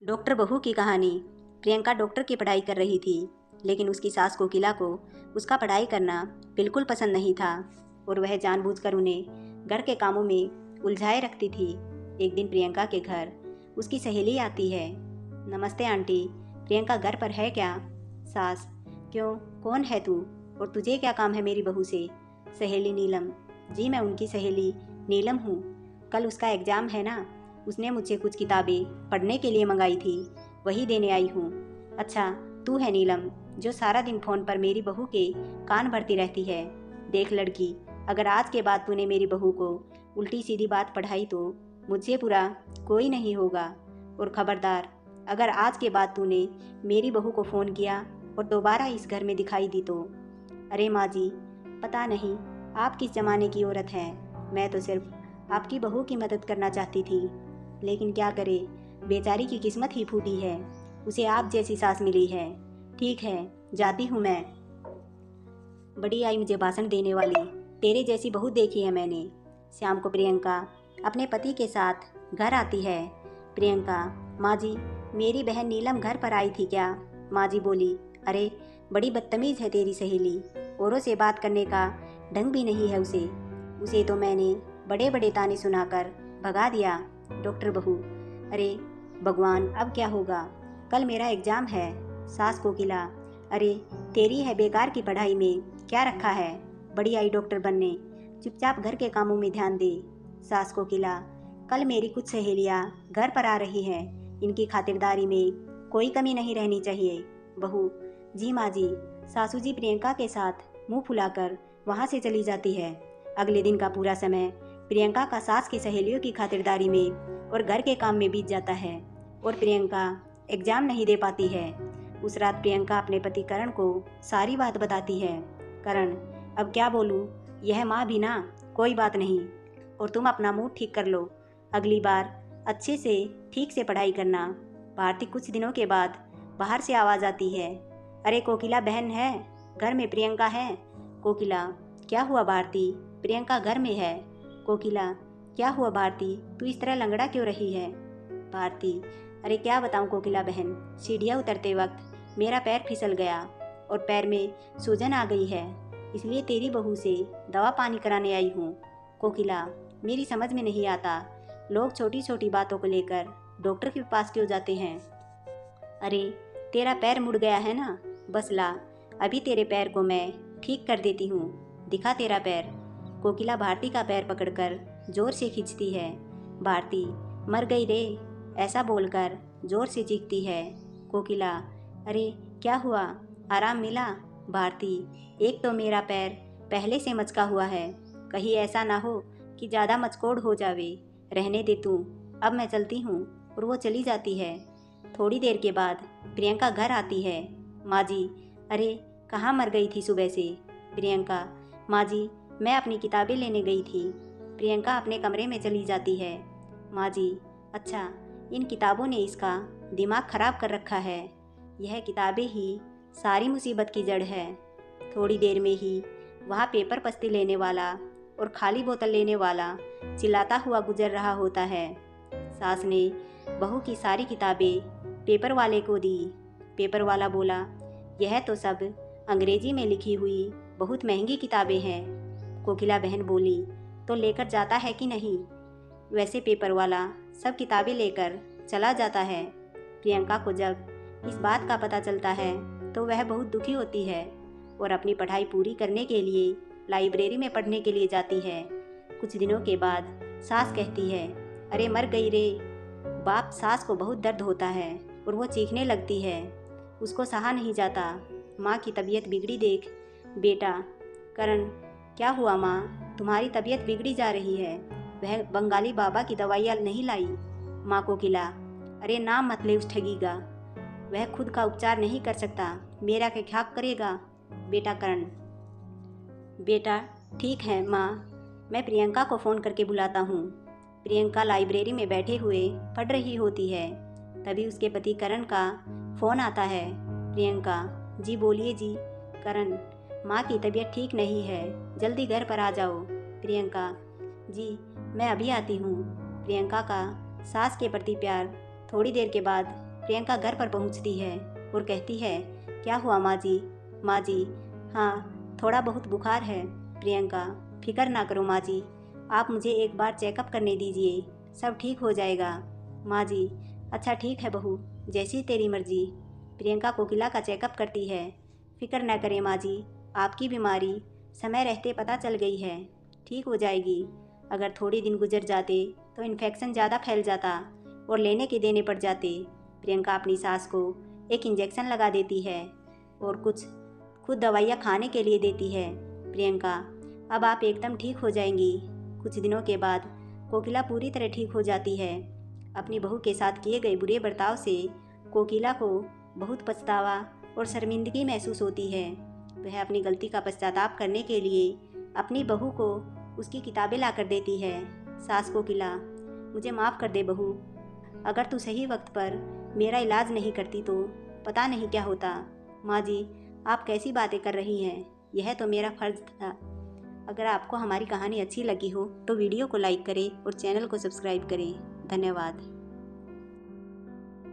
Doctor बहू की कहानी। प्रियंका डॉक्टर की पढ़ाई कर रही थी, लेकिन उसकी सास कोकिला को उसका पढ़ाई करना बिल्कुल पसंद नहीं था और वह जानबूझकर उन्हें घर के कामों में उलझाए रखती थी। एक दिन प्रियंका के घर उसकी सहेली आती है। नमस्ते आंटी, प्रियंका घर पर है क्या? सास: क्यों, कौन है तू और तुझे क्या काम है मेरी बहू से? सहेली नीलम: जी मैं उनकी सहेली नीलम हूँ। कल उसका एग्ज़ाम है ना, उसने मुझसे कुछ किताबें पढ़ने के लिए मंगाई थी, वही देने आई हूँ। अच्छा, तू है नीलम जो सारा दिन फ़ोन पर मेरी बहू के कान भरती रहती है। देख लड़की, अगर आज के बाद तूने मेरी बहू को उल्टी सीधी बात पढ़ाई तो मुझसे बुरा कोई नहीं होगा। और ख़बरदार, अगर आज के बाद तूने मेरी बहू को फ़ोन किया और दोबारा इस घर में दिखाई दी तो। अरे माँ जी, पता नहीं आप किस ज़माने की औरत हैं। मैं तो सिर्फ आपकी बहू की मदद करना चाहती थी, लेकिन क्या करे, बेचारी की किस्मत ही फूटी है, उसे आप जैसी सास मिली है। ठीक है, जाती हूँ मैं। बड़ी आई मुझे भाषण देने वाली, तेरे जैसी बहू देखी है मैंने। शाम को प्रियंका अपने पति के साथ घर आती है। प्रियंका: माँ जी, मेरी बहन नीलम घर पर आई थी क्या? माँ जी बोली: अरे बड़ी बदतमीज़ है तेरी सहेली, औरों से बात करने का ढंग भी नहीं है उसे। उसे तो मैंने बड़े बड़े ताने सुनाकर भगा दिया। डॉक्टर बहू: अरे भगवान, अब क्या होगा? कल मेरा एग्ज़ाम है। सास कोकिला: अरे तेरी है बेकार की पढ़ाई में क्या रखा है? बड़ी आई डॉक्टर बनने, चुपचाप घर के कामों में ध्यान दे। सास कोकिला: कल मेरी कुछ सहेलियाँ घर पर आ रही हैं, इनकी खातिरदारी में कोई कमी नहीं रहनी चाहिए। बहू: जी माँ जी। सासू जी प्रियंका के साथ मुंह फुलाकर वहाँ से चली जाती है। अगले दिन का पूरा समय प्रियंका का सास की सहेलियों की खातिरदारी में और घर के काम में बीत जाता है और प्रियंका एग्ज़ाम नहीं दे पाती है। उस रात प्रियंका अपने पति करण को सारी बात बताती है। करण: अब क्या बोलूँ, यह माँ भी ना, कोई बात नहीं, और तुम अपना मूड ठीक कर लो, अगली बार अच्छे से ठीक से पढ़ाई करना। भारती कुछ दिनों के बाद बाहर से आवाज़ आती है: अरे कोकिला बहन है, घर में प्रियंका है। कोकिला: क्या हुआ भारती, प्रियंका घर में है। कोकिला: क्या हुआ भारती, तू इस तरह लंगड़ा क्यों रही है? भारती: अरे क्या बताऊं कोकिला बहन, सीढ़ियाँ उतरते वक्त मेरा पैर फिसल गया और पैर में सूजन आ गई है, इसलिए तेरी बहू से दवा पानी कराने आई हूँ। कोकिला: मेरी समझ में नहीं आता, लोग छोटी छोटी बातों को लेकर डॉक्टर के पास क्यों जाते हैं? अरे तेरा पैर मुड़ गया है ना, बस ला, अभी तेरे पैर को मैं ठीक कर देती हूँ, दिखा तेरा पैर। कोकिला भारती का पैर पकड़कर जोर से खींचती है। भारती: मर गई रे, ऐसा बोलकर जोर से चीखती है। कोकिला: अरे क्या हुआ, आराम मिला? भारती: एक तो मेरा पैर पहले से मचका हुआ है, कहीं ऐसा ना हो कि ज़्यादा मचकोड़ हो जावे, रहने दे तू, अब मैं चलती हूँ। और वो चली जाती है। थोड़ी देर के बाद प्रियंका घर आती है। माँ जी: अरे कहाँ मर गई थी सुबह से? प्रियंका: माँ जी, मैं अपनी किताबें लेने गई थी। प्रियंका अपने कमरे में चली जाती है। माँ जी: अच्छा, इन किताबों ने इसका दिमाग खराब कर रखा है, यह किताबें ही सारी मुसीबत की जड़ है। थोड़ी देर में ही वहाँ पेपर पस्ती लेने वाला और खाली बोतल लेने वाला चिल्लाता हुआ गुजर रहा होता है। सास ने बहू की सारी किताबें पेपर वाले को दी। पेपर वाला बोला: यह तो सब अंग्रेजी में लिखी हुई बहुत महंगी किताबें हैं। कोकिला बहन बोली: तो लेकर जाता है कि नहीं? वैसे पेपर वाला सब किताबें लेकर चला जाता है। प्रियंका को जब इस बात का पता चलता है तो वह बहुत दुखी होती है और अपनी पढ़ाई पूरी करने के लिए लाइब्रेरी में पढ़ने के लिए जाती है। कुछ दिनों के बाद सास कहती है: अरे मर गई रे। बाप सास को बहुत दर्द होता है और वो चीखने लगती है, उसको सहा नहीं जाता। माँ की तबीयत बिगड़ी देख बेटा। करण: क्या हुआ माँ, तुम्हारी तबीयत बिगड़ी जा रही है, वह बंगाली बाबा की दवाइयाँ नहीं लाई? माँ कोकिला: अरे नाम मत ले उस ठगी का, वह खुद का उपचार नहीं कर सकता, मेरा क्या करेगा? बेटा करण: बेटा ठीक है माँ, मैं प्रियंका को फ़ोन करके बुलाता हूँ। प्रियंका लाइब्रेरी में बैठे हुए पढ़ रही होती है। तभी उसके पति करण का फ़ोन आता है। प्रियंका: जी बोलिए जी। करण: माँ की तबीयत ठीक नहीं है, जल्दी घर पर आ जाओ। प्रियंका: जी मैं अभी आती हूँ। प्रियंका का सास के प्रति प्यार थोड़ी देर के बाद प्रियंका घर पर पहुंचती है और कहती है, क्या हुआ माँ जी? माँ जी, हाँ थोड़ा बहुत बुखार है। प्रियंका, फिक्र ना करो माँ जी, आप मुझे एक बार चेकअप करने दीजिए, सब ठीक हो जाएगा। माँ जी, अच्छा ठीक है बहू, जैसी तेरी मर्जी। प्रियंका कोकिला का चेकअप करती है। फिक्र न करें माँ जी, आपकी बीमारी समय रहते पता चल गई है, ठीक हो जाएगी। अगर थोड़े दिन गुजर जाते तो इन्फेक्शन ज़्यादा फैल जाता और लेने के देने पड़ जाते। प्रियंका अपनी सास को एक इंजेक्शन लगा देती है और कुछ खुद दवाइयाँ खाने के लिए देती है। प्रियंका, अब आप एकदम ठीक हो जाएंगी। कुछ दिनों के बाद कोकिला पूरी तरह ठीक हो जाती है। अपनी बहू के साथ किए गए बुरे बर्ताव से कोकिला को बहुत पछतावा और शर्मिंदगी महसूस होती है। वह अपनी गलती का पश्चाताप करने के लिए अपनी बहू को उसकी किताबें ला कर देती है। सास कोकिला, मुझे माफ़ कर दे बहू, अगर तू सही वक्त पर मेरा इलाज नहीं करती तो पता नहीं क्या होता। माँ जी, आप कैसी बातें कर रही हैं, यह तो मेरा फ़र्ज़ था। अगर आपको हमारी कहानी अच्छी लगी हो तो वीडियो को लाइक करें और चैनल को सब्सक्राइब करें। धन्यवाद।